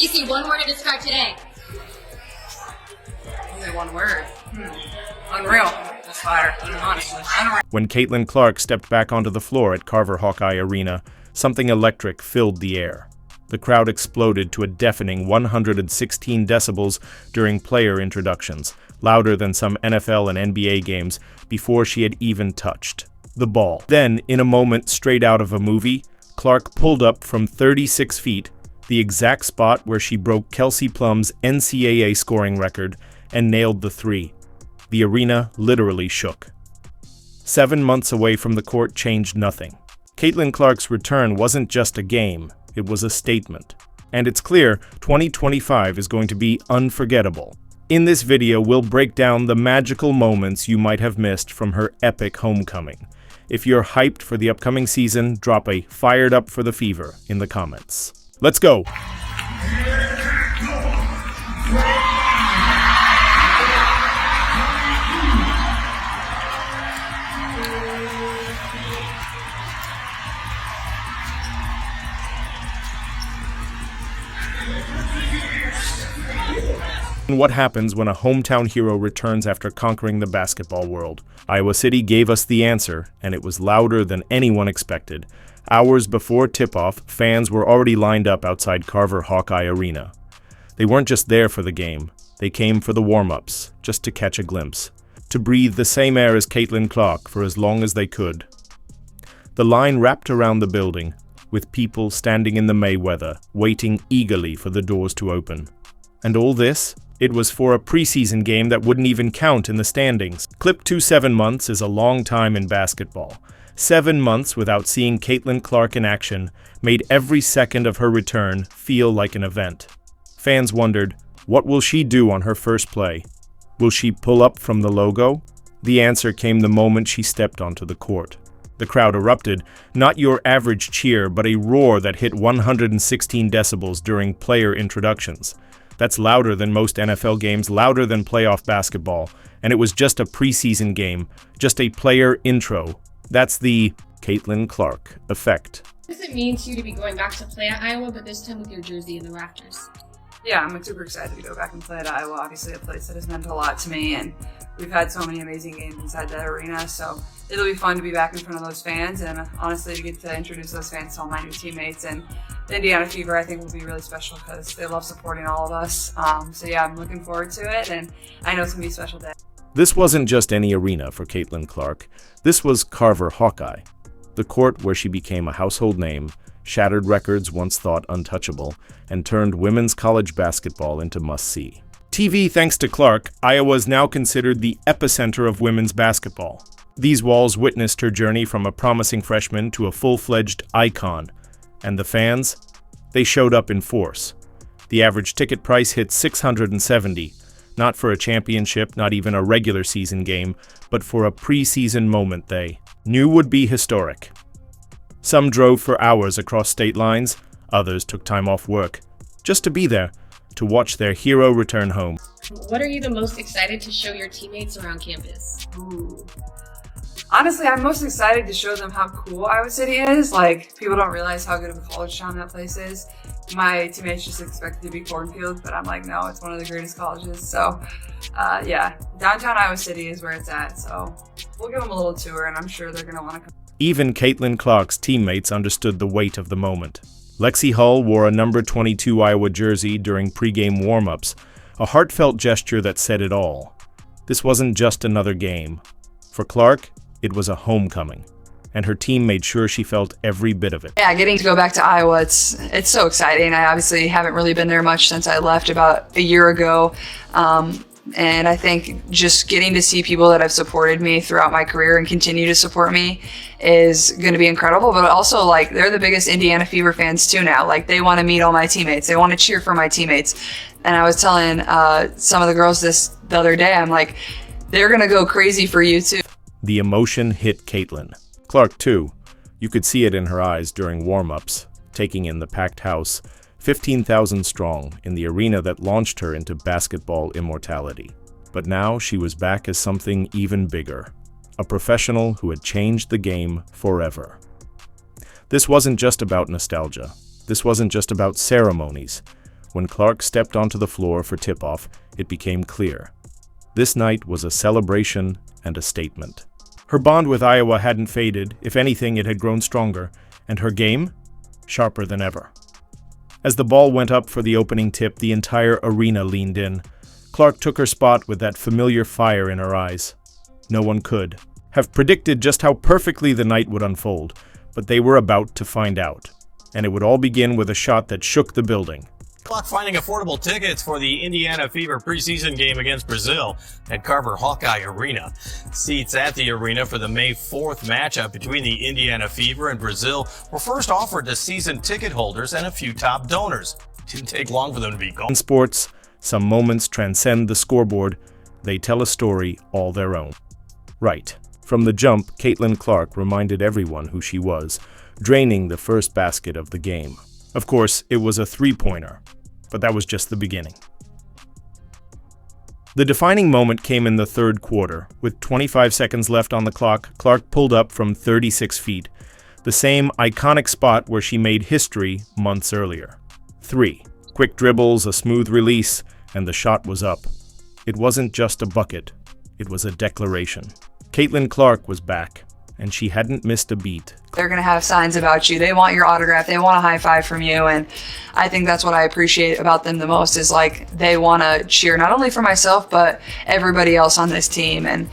CC, one word to describe today. Only one word. Unreal. Just fire, honestly. Unreal. When Caitlin Clark stepped back onto the floor at Carver Hawkeye Arena, something electric filled the air. The crowd exploded to a deafening 116 decibels during player introductions, louder than some NFL and NBA games before she had even touched the ball. Then, in a moment straight out of a movie, Clark pulled up from 36 feet, the exact spot where she broke Kelsey Plum's NCAA scoring record, and nailed the three. The arena literally shook. 7 months away from the court changed nothing. Caitlin Clark's return wasn't just a game, it was a statement. And it's clear 2025 is going to be unforgettable. In this video, we'll break down the magical moments you might have missed from her epic homecoming. If you're hyped for the upcoming season, drop a "fired up for the fever" in the comments. Let's go! What happens when a hometown hero returns after conquering the basketball world? Iowa City gave us the answer, and it was louder than anyone expected. Hours before tip-off, fans were already lined up outside Carver Hawkeye Arena. They weren't just there for the game. They came for the warm-ups, just to catch a glimpse, to breathe the same air as Caitlin Clark for as long as they could. The line wrapped around the building, with people standing in the May weather, waiting eagerly for the doors to open. And all this? It was for a preseason game that wouldn't even count in the standings. Clip to 7 months is a long time in basketball. 7 months without seeing Caitlin Clark in action made every second of her return feel like an event. Fans wondered, what will she do on her first play? Will she pull up from the logo? The answer came the moment she stepped onto the court. The crowd erupted, not your average cheer, but a roar that hit 116 decibels during player introductions. That's louder than most NFL games, louder than playoff basketball, and it was just a preseason game, just a player intro. That's the Caitlin Clark effect. What does it mean to you to be going back to play at Iowa, but this time with your jersey in the rafters? Yeah, I'm super excited to go back and play at Iowa. Obviously, a place that has meant a lot to me, and we've had so many amazing games inside that arena, so it'll be fun to be back in front of those fans, and honestly, to get to introduce those fans to all my new teammates. And the Indiana Fever, I think, will be really special because they love supporting all of us. So yeah, I'm looking forward to it, and I know it's going to be a special day. This wasn't just any arena for Caitlin Clark. This was Carver Hawkeye, the court where she became a household name, shattered records once thought untouchable, and turned women's college basketball into must-see. TV, thanks to Clark, Iowa is now considered the epicenter of women's basketball. These walls witnessed her journey from a promising freshman to a full-fledged icon. And the fans? They showed up in force. The average ticket price hit $670, not for a championship, not even a regular season game, but for a preseason moment they knew would be historic. Some drove for hours across state lines, others took time off work, just to be there, to watch their hero return home. What are you the most excited to show your teammates around campus? Ooh. Honestly, I'm most excited to show them how cool Iowa City is. Like, people don't realize how good of a college town that place is. My teammates just expect it to be cornfield, but I'm like, no, it's one of the greatest colleges. So, yeah, downtown Iowa City is where it's at. So we'll give them a little tour, and I'm sure they're going to want to come. Even Caitlin Clark's teammates understood the weight of the moment. Lexi Hull wore a number 22 Iowa jersey during pregame warm-ups, a heartfelt gesture that said it all. This wasn't just another game. For Clark, it was a homecoming, and her team made sure she felt every bit of it. Yeah, getting to go back to Iowa, it's so exciting. I obviously haven't really been there much since I left about a year ago. And I think just getting to see people that have supported me throughout my career and continue to support me is going to be incredible. But also, like, they're the biggest Indiana Fever fans too now. Like, they want to meet all my teammates. They want to cheer for my teammates. And I was telling some of the girls this the other day, I'm like, they're going to go crazy for you too. The emotion hit Caitlin. Clark, too. You could see it in her eyes during warm-ups, taking in the packed house, 15,000 strong, in the arena that launched her into basketball immortality. But now she was back as something even bigger, a professional who had changed the game forever. This wasn't just about nostalgia. This wasn't just about ceremonies. When Clark stepped onto the floor for tip-off, it became clear. This night was a celebration and a statement. Her bond with Iowa hadn't faded. If anything, it had grown stronger, and her game, sharper than ever. As the ball went up for the opening tip, the entire arena leaned in. Clark took her spot with that familiar fire in her eyes. No one could have predicted just how perfectly the night would unfold, but they were about to find out. And it would all begin with a shot that shook the building. Clark finding affordable tickets for the Indiana Fever preseason game against Brazil at Carver Hawkeye Arena. Seats at the arena for the May 4th matchup between the Indiana Fever and Brazil were first offered to season ticket holders and a few top donors. Didn't take long for them to be gone. In sports, some moments transcend the scoreboard. They tell a story all their own. Right. From the jump, Caitlin Clark reminded everyone who she was, draining the first basket of the game. Of course, it was a three-pointer, but that was just the beginning. The defining moment came in the third quarter. With 25 seconds left on the clock, Clark pulled up from 36 feet, the same iconic spot where she made history months earlier. 3. Quick dribbles, a smooth release, and the shot was up. It wasn't just a bucket, it was a declaration. Caitlin Clark was back, and she hadn't missed a beat. They're going to have signs about you. They want your autograph. They want a high five from you. And I think that's what I appreciate about them the most is like they want to cheer not only for myself, but everybody else on this team. And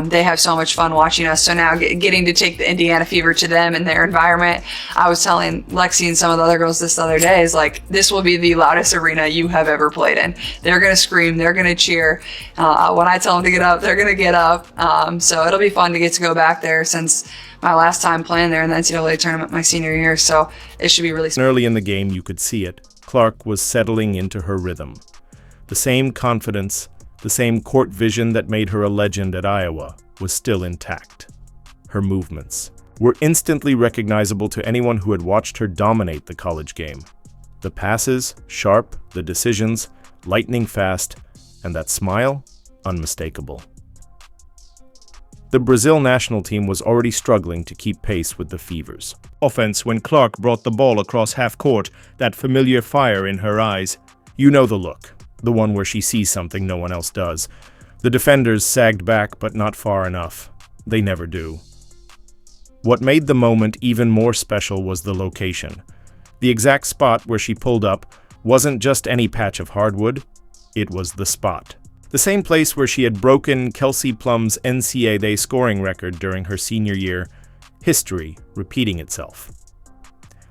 they have so much fun watching us. So now getting to take the Indiana Fever to them and their environment. I was telling Lexi and some of the other girls this other day is like, this will be the loudest arena you have ever played in. They're going to scream. They're going to cheer. When I tell them to get up, they're going to get up. So it'll be fun to get to go back there since my last time playing there in the NCAA tournament my senior year, so it should be really special. Early in the game, you could see it. Clark was settling into her rhythm. The same confidence, the same court vision that made her a legend at Iowa was still intact. Her movements were instantly recognizable to anyone who had watched her dominate the college game. The passes, sharp, the decisions, lightning fast, and that smile, unmistakable. The Brazil national team was already struggling to keep pace with the Fevers. Offense when Clark brought the ball across half court, that familiar fire in her eyes. You know the look, the one where she sees something no one else does. The defenders sagged back, but not far enough. They never do. What made the moment even more special was the location. The exact spot where she pulled up wasn't just any patch of hardwood, it was the spot. The same place where she had broken Kelsey Plum's NCAA scoring record during her senior year, history repeating itself.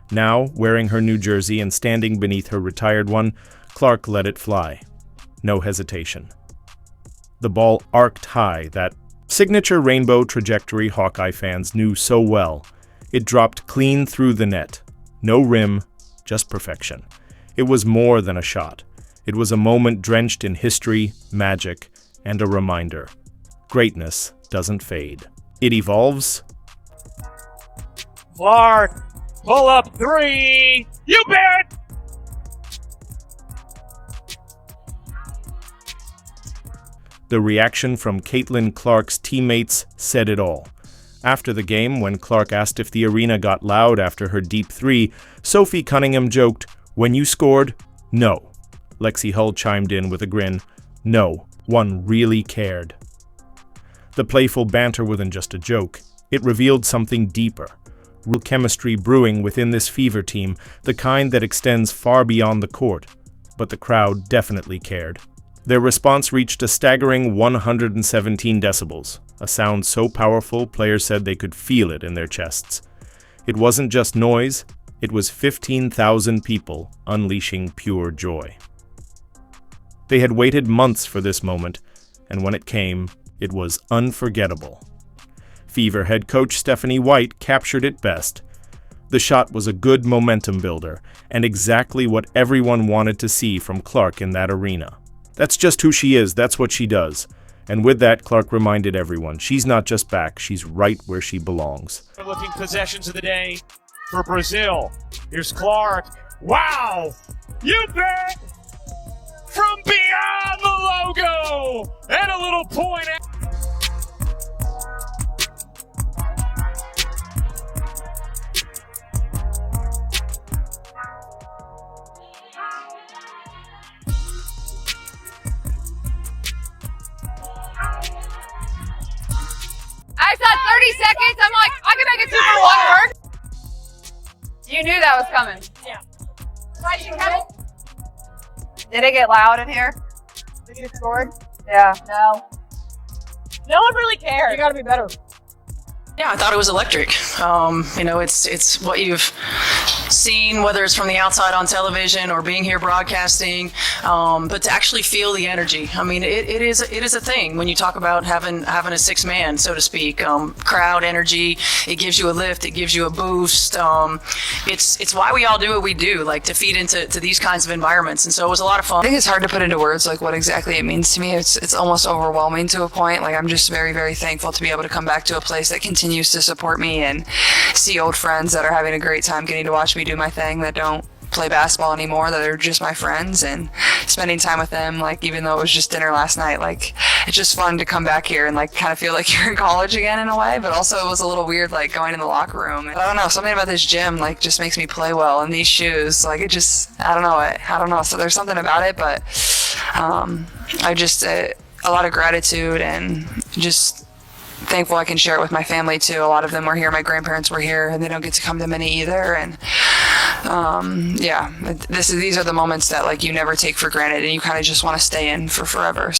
Now, wearing her new jersey and standing beneath her retired one, Clark let it fly. No hesitation. The ball arced high, that signature rainbow trajectory Hawkeye fans knew so well. It dropped clean through the net. No rim, just perfection. It was more than a shot. It was a moment drenched in history, magic, and a reminder. Greatness doesn't fade. It evolves. Clark, pull up three. You bet. The reaction from Caitlin Clark's teammates said it all. After the game, when Clark asked if the arena got loud after her deep three, Sophie Cunningham joked, "When you scored, no." Lexi Hull chimed in with a grin. No, one really cared. The playful banter wasn't just a joke. It revealed something deeper. Real chemistry brewing within this Fever team, the kind that extends far beyond the court. But the crowd definitely cared. Their response reached a staggering 117 decibels, a sound so powerful players said they could feel it in their chests. It wasn't just noise, it was 15,000 people unleashing pure joy. They had waited months for this moment, and when it came, it was unforgettable. Fever head coach Stephanie White captured it best. The shot was a good momentum builder, and exactly what everyone wanted to see from Clark in that arena. That's just who she is, that's what she does. And with that, Clark reminded everyone, she's not just back, she's right where she belongs. Looking possessions of the day for Brazil. Here's Clark. Wow! You bet! From beyond the logo! And a little point. seconds. I'm like, I can make a 2 for 1 work. You knew that was coming. Yeah. Did it get loud in here? Did you get scored? Yeah. No. No one really cares. You gotta be better. Yeah, I thought it was electric. It's what you've seen, whether it's from the outside on television or being here broadcasting, but to actually feel the energy. I mean, it is a thing when you talk about having a 6-man, so to speak. Crowd energy. It gives you a lift. It gives you a boost. It's why we all do what we do, like to feed into these kinds of environments. And so it was a lot of fun. I think it's hard to put into words like what exactly it means to me. It's almost overwhelming to a point. Like I'm just very, very thankful to be able to come back to a place that continues to support me and see old friends that are having a great time getting to watch me do my thing, that don't play basketball anymore, that are just my friends, and spending time with them. Like even though it was just dinner last night, like it's just fun to come back here and like kind of feel like you're in college again in a way, but also it was a little weird like going in the locker room. I don't know, something about this gym like just makes me play well, and these shoes, like it just, I don't know, so there's something about it, but I just a lot of gratitude and just thankful I can share it with my family too. A lot of them were here. My grandparents were here, and they don't get to come to many either. And these are the moments that like you never take for granted, and you kind of just want to stay in for forever.